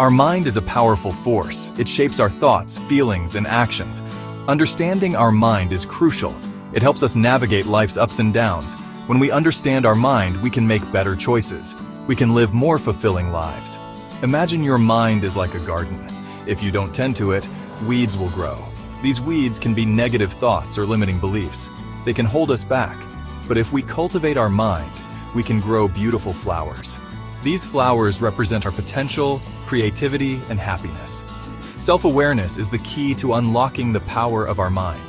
Our mind is a powerful force. It shapes our thoughts, feelings, and actions. Understanding our mind is crucial. It helps us navigate life's ups and downs. When we understand our mind, we can make better choices. We can live more fulfilling lives. Imagine your mind is like a garden. If you don't tend to it, weeds will grow. These weeds can be negative thoughts or limiting beliefs. They can hold us back. But if we cultivate our mind, we can grow beautiful flowers. These flowers represent our potential, creativity, and happiness. Self-awareness is the key to unlocking the power of our mind.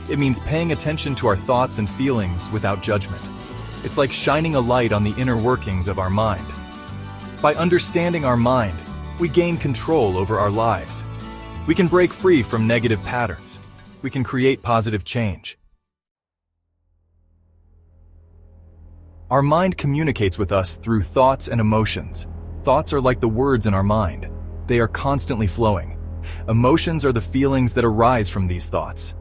It means paying attention to our thoughts and feelings without judgment. It's like shining a light on the inner workings of our mind. By understanding our mind, we gain control over our lives. We can break free from negative patterns. We can create positive change. Our mind communicates with us through thoughts and emotions. Thoughts are like the words in our mind. They are constantly flowing. Emotions are the feelings that arise from these thoughts.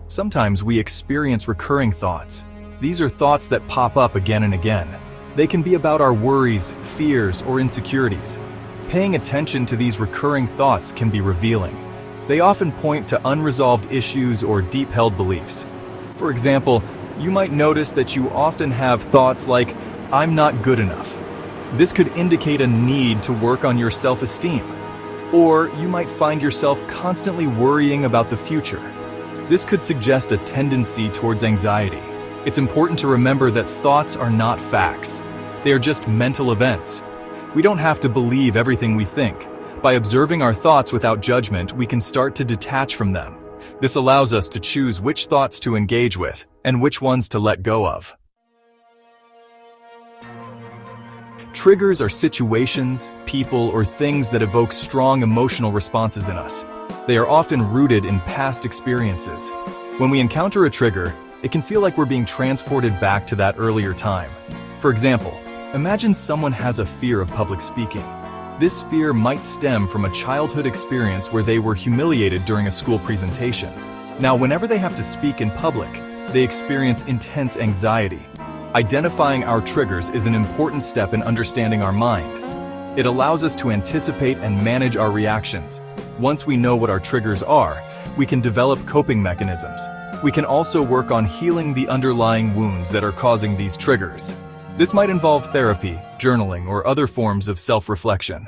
Sometimes we experience recurring thoughts. These are thoughts that pop up again and again. They can be about our worries, fears, or insecurities. Paying attention to these recurring thoughts can be revealing. They often point to unresolved issues or deep-held beliefs. For example, you might notice that you often have thoughts like, "I'm not good enough." This could indicate a need to work on your self-esteem. Or you might find yourself constantly worrying about the future. This could suggest a tendency towards anxiety. It's important to remember that thoughts are not facts. They are just mental events. We don't have to believe everything we think. By observing our thoughts without judgment, we can start to detach from them. This allows us to choose which thoughts to engage with and which ones to let go of. Triggers are situations, people, or things that evoke strong emotional responses in us. They are often rooted in past experiences. When we encounter a trigger, it can feel like we're being transported back to that earlier time. For example, imagine someone has a fear of public speaking. This fear might stem from a childhood experience where they were humiliated during a school presentation. Now, whenever they have to speak in public, they experience intense anxiety. Identifying our triggers is an important step in understanding our mind. It allows us to anticipate and manage our reactions. Once we know what our triggers are, we can develop coping mechanisms. We can also work on healing the underlying wounds that are causing these triggers. This might involve therapy, journaling, or other forms of self-reflection.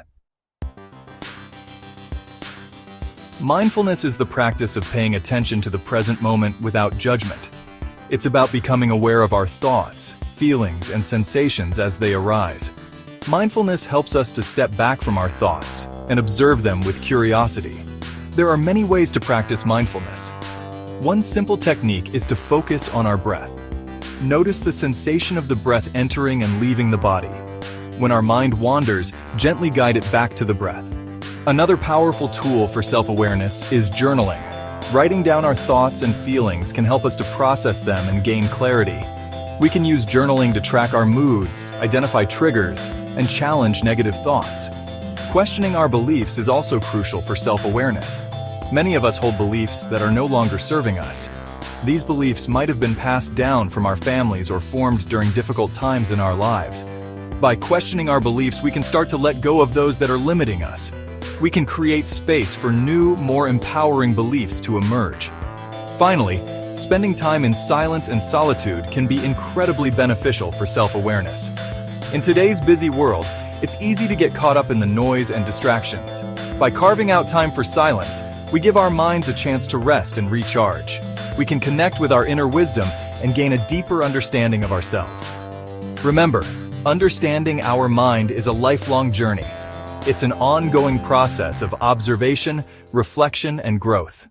Mindfulness is the practice of paying attention to the present moment without judgment. It's about becoming aware of our thoughts, feelings, and sensations as they arise. Mindfulness helps us to step back from our thoughts and observe them with curiosity. There are many ways to practice mindfulness. One simple technique is to focus on our breath. Notice the sensation of the breath entering and leaving the body. When our mind wanders, gently guide it back to the breath. Another powerful tool for self-awareness is journaling. Writing down our thoughts and feelings can help us to process them and gain clarity. We can use journaling to track our moods, identify triggers, and challenge negative thoughts. Questioning our beliefs is also crucial for self-awareness. Many of us hold beliefs that are no longer serving us. These beliefs might have been passed down from our families or formed during difficult times in our lives. By questioning our beliefs, we can start to let go of those that are limiting us. We can create space for new, more empowering beliefs to emerge. Finally, spending time in silence and solitude can be incredibly beneficial for self-awareness. In today's busy world, it's easy to get caught up in the noise and distractions. By carving out time for silence, we give our minds a chance to rest and recharge. We can connect with our inner wisdom and gain a deeper understanding of ourselves. Remember, understanding our mind is a lifelong journey. It's an ongoing process of observation, reflection, and growth.